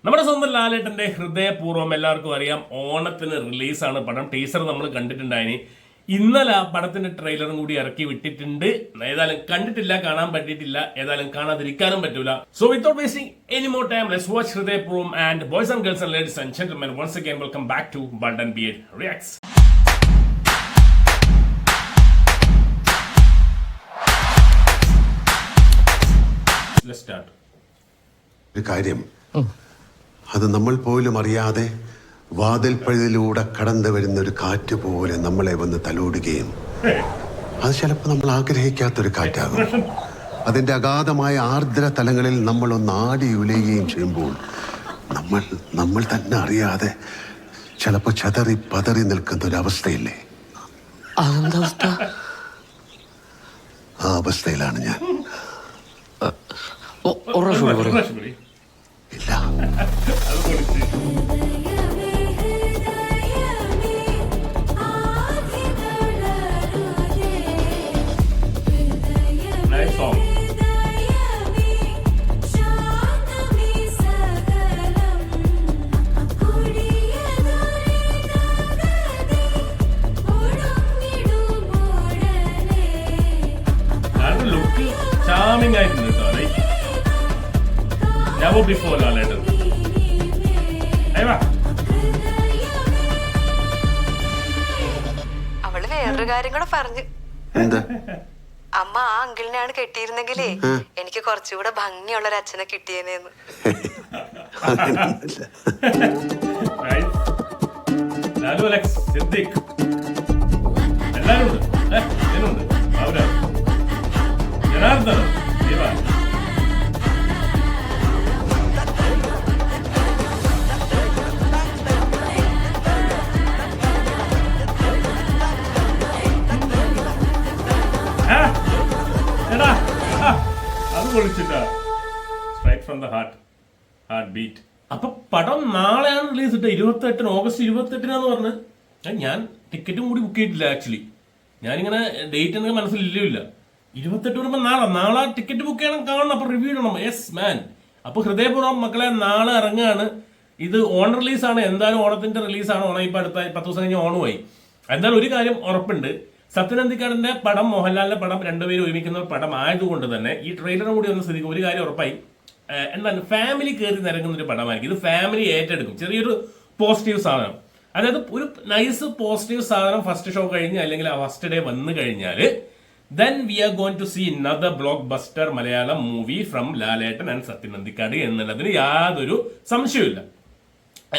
നമ്മുടെ സ്വന്തം ലാലേട്ടന്റെ ഹൃദയപൂർവ്വം എല്ലാവർക്കും അറിയാം, ഓണത്തിന് റിലീസാണ് പടം. ടീസർ നമ്മൾ കണ്ടിട്ടുണ്ടായിന്. ഇന്നലെ ആ പടത്തിന്റെ ട്രെയിലറും കൂടി ഇറക്കി വിട്ടിട്ടുണ്ട്. ഏതായാലും കണ്ടിട്ടില്ല, കാണാൻ പറ്റിയിട്ടില്ല, ഏതായാലും കാണാതിരിക്കാനും പറ്റൂല. So without wasting any more time, let's watch Hridayapoorvam. And boys and girls and ladies and gentlemen, once again welcome back to bald and beard reacts. Let's start. ഒരു കാര്യം, അത് നമ്മൾ പോലും അറിയാതെ വാതിൽപ്പഴുതിലൂടെ കടന്നു വരുന്ന ഒരു കാറ്റ് പോലെ നമ്മളെ വന്ന് തലോടുകയും അത് ചിലപ്പോൾ നമ്മൾ ആഗ്രഹിക്കാത്തൊരു കാറ്റാകും. അതിന്റെ അഗാധമായ ആർദ്ര തലങ്ങളിൽ നമ്മൾ ഒന്ന് ആടി ഉലയുകയും ചെയ്യുമ്പോൾ നമ്മൾ തന്നെ അറിയാതെ ചിലപ്പോൾ ചതറി പതറി നിൽക്കുന്ന ഒരു അവസ്ഥയില്ലേ? ആ അവസ്ഥയിലാണ് ഞാൻ. ഇല്ല, ചാമിങ് ആയിട്ടുണ്ട് കേട്ടോ. Never before ലാലേട്ടൻ. അവള് വേറൊരു കാര്യം കൂടെ പറഞ്ഞു. എന്താ? അമ്മ ആ അങ്കിളിനെയാണ് കെട്ടിയിരുന്നെങ്കിലേ എനിക്ക് കുറച്ചുകൂടെ ഭംഗിയുള്ള ഒരു അച്ഛനെ കിട്ടിയേനെന്ന്. ലാലു, അലക്സ്, സിദ്ദിഖ് എല്ലാരും ഉണ്ട്. അവരാ ജനാർദ്ദനം, ദീപ. അത് പൊളിച്ചിട്ടാ, straight from the heart beat. അപ്പൊ പടം നാളെയാണ് റിലീസ് ഇട്ടത്, 28 ഓഗസ്റ്റ് 28 പറഞ്ഞ്. ഞാൻ ടിക്കറ്റും കൂടി ബുക്ക് ചെയ്തിട്ടില്ല ആക്ച്വലി. ഞാനിങ്ങനെ ഡേറ്റ് എന്നൊക്കെ മനസ്സിലില്ല. 28 വരുമ്പോ നാളെ ടിക്കറ്റ് ബുക്ക് ചെയ്യണം, കാണണം, അപ്പൊ റിവ്യൂ ഇടണം. യെസ് മാൻ. അപ്പൊ ഹൃദയപൂർവ്വം മക്കളെ, നാളെ ഇറങ്ങുകയാണ്. ഇത് ഓൺ റിലീസാണ്, എന്തായാലും ഓണത്തിന്റെ റിലീസാണ്. ഓണം ഇപ്പൊ അടുത്ത 10 ദിവസം കഴിഞ്ഞ് ഓണമായി. എന്തായാലും ഒരു കാര്യം ഉറപ്പുണ്ട്, സത്യൻ അന്തിക്കാടിന്റെ പടം, മോഹൻലാലിന്റെ പടം, രണ്ടുപേരും ഒരുമിക്കുന്ന പടം ആയതുകൊണ്ട് തന്നെ ഈ ട്രെയിലറും കൂടി ഒന്ന് സ്ഥിതിക്ക് ഒരു കാര്യം ഉറപ്പായി. എന്താണ്, ഫാമിലി കയറി നിരങ്ങുന്ന ഒരു പടമായിരിക്കും. ഇത് ഫാമിലി ഏറ്റെടുക്കും. ചെറിയൊരു പോസിറ്റീവ് സാധനം, അതായത് ഒരു നൈസ് പോസിറ്റീവ് സാധനം ഫസ്റ്റ് ഷോ കഴിഞ്ഞ് അല്ലെങ്കിൽ ഫസ്റ്റ് ഡേ വന്നു കഴിഞ്ഞാൽ then we are going to see another blockbuster Malayalam movie from Lalettan and Sathyan Anthikad എന്നുള്ളതിന് യാതൊരു സംശയമില്ല.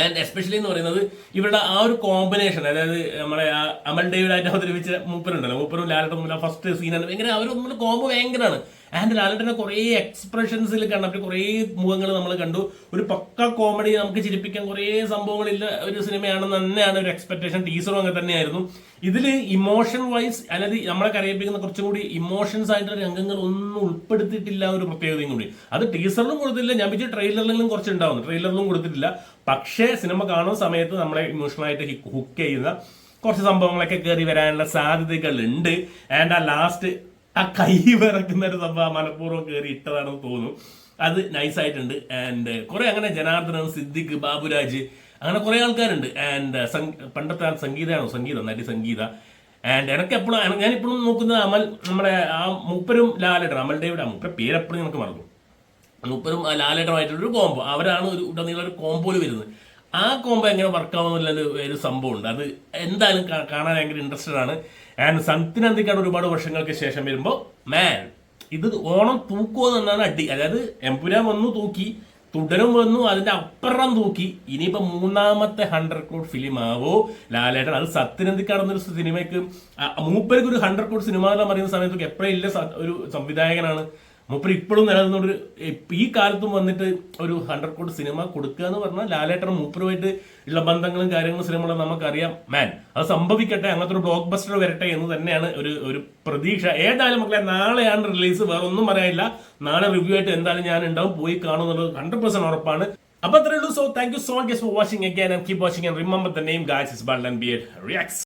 ആൻഡ് എസ്പെഷ്യലി എന്ന് പറയുന്നത് ഇവരുടെ ആ ഒരു കോമ്പിനേഷൻ, അതായത് നമ്മളെ അമൽ ഡേവിഡായിട്ട് അവതരിപ്പിച്ച മൂപ്പരുണ്ടല്ലോ, മൂപ്പരും ലാലേട്ടൻ ഫസ്റ്റ് സീനാണ് ഭയങ്കര, അവരൊന്നും കോമ്പോ ഭയങ്കരമാണ്. ആൻഡ് ലാലേട്ടനെ കുറേ എക്സ്പ്രഷൻസിൽ കണ്ടപ്പോൾ കുറേ മുഖങ്ങൾ നമ്മൾ കണ്ടു. ഒരു പക്ക കോമഡി, നമുക്ക് ചിരിപ്പിക്കാൻ കുറേ സംഭവങ്ങളില്ല ഒരു സിനിമയാണെന്ന് തന്നെയാണ് ഒരു എക്സ്പെക്ടേഷൻ. ടീസറും അങ്ങനെ തന്നെയായിരുന്നു. ഇതിൽ ഇമോഷൻ വൈസ്, അതായത് നമ്മളെ കരയിപ്പിക്കുന്ന കുറച്ചും കൂടി ഇമോഷൻസ് ആയിട്ടുള്ള രംഗങ്ങൾ ഒന്നും ഉൾപ്പെടുത്തിയിട്ടില്ല, ഒരു പ്രത്യേകതയും കൂടി. അത് ടീസറിലും കൊടുത്തില്ല, ഞാൻ വെച്ചാൽ ട്രെയിലറിലും കുറച്ചുണ്ടാവുന്നു, ട്രെയിലറിലും കൊടുത്തിട്ടില്ല. പക്ഷേ സിനിമ കാണുന്ന സമയത്ത് നമ്മളെ ഇമോഷണലായിട്ട് ഹുക്ക് ചെയ്യുന്ന കുറച്ച് സംഭവങ്ങളൊക്കെ കയറി വരാനുള്ള സാധ്യതകളുണ്ട്. ആൻഡ് ആ ലാസ്റ്റ് ആ കൈ വിറക്കുന്ന ഒരു സംഭവം മനഃപൂർവ്വം കയറി ഇട്ടതാണെന്ന് തോന്നുന്നു. അത് നൈസായിട്ടുണ്ട്. ആൻഡ് കുറെ അങ്ങനെ ജനാർദ്ദനൻ, സിദ്ദിഖ്, ബാബുരാജ്, അങ്ങനെ കുറെ ആൾക്കാരുണ്ട്. ആൻഡ് പണ്ടത്തെ സംഗീതം നടി സംഗീത. ആൻഡ് ഞാനിപ്പോഴും നോക്കുന്നത് നമ്മുടെ ആ മൂപ്പരും ലാലേട്ടൻ, അമൽ ഡേവിഡ്, ആ മൂപ്പരുടെ പേരെപ്പോഴും എനിക്ക് മറന്നു. മൂപ്പരും ആ ലാലേട്ടനുമായിട്ടുള്ളൊരു കോംബോ, അവരാണ് ഒരു ഉടനീളം ഒരു കോംബോയിൽ വരുന്നത്. ആ കോംബോ എങ്ങനെ വർക്കാവുന്നുള്ള ഒരു സംഭവമുണ്ട്. അത് എന്തായാലും കാണാൻ ഭയങ്കര ഇൻട്രസ്റ്റഡ് ആണ്. ആൻഡ് സത്യൻ അന്തിക്കാട് ഒരുപാട് വർഷങ്ങൾക്ക് ശേഷം വരുമ്പോൾ മാൻ, ഇത് ഓണം തൂക്കുമോ എന്നാണ് അടി. അതായത് എമ്പുരാൻ വന്നു തൂക്കി, തുടരും വന്നു, അതിന്റെ അപ്പുറം തൂക്കി. ഇനിയിപ്പോ മൂന്നാമത്തെ 100 crore ഫിലിം ആവോ ലാലേട്ടൻ. അത് സത്യൻ അന്തിക്കാട് എന്നൊരു സിനിമയ്ക്ക്, മൂപ്പർക്ക് ഒരു 100 crore സിനിമ എന്ന് പറയുന്ന സമയത്തൊക്കെ എപ്പോഴും ഇല്ല ഒരു സംവിധായകനാണ്. മൂപ്പർ ഇപ്പോഴും നിലനിന്നൊരു, ഈ കാലത്തും വന്നിട്ട് ഒരു 100 crore സിനിമ കൊടുക്കുക എന്ന് പറഞ്ഞാൽ ലാലേട്ടൻ മൂപ്പറുമായിട്ട് ഉള്ള ബന്ധങ്ങളും കാര്യങ്ങളും സിനിമകളും നമുക്കറിയാം. മാൻ, അത് സംഭവിക്കട്ടെ, അങ്ങനത്തെ ഒരു ബ്ലോക്ക് ബസ്റ്റർ വരട്ടെ എന്ന് തന്നെയാണ് ഒരു പ്രതീക്ഷ. ഏതായാലും മക്കളെ, നാളെയാണ് റിലീസ്, വേറെ ഒന്നും പറയാനില്ല. നാളെ റിവ്യൂ ആയിട്ട് എന്തായാലും ഞാൻ ഉണ്ടാവും, പോയി കാണുന്നുള്ളത് 100% ഉറപ്പാണ്. അപ്പൊ അത്രേ ഉള്ളൂ. So thank you so much for watching again and keep watching and remember the name guys, is bald and beard reacts.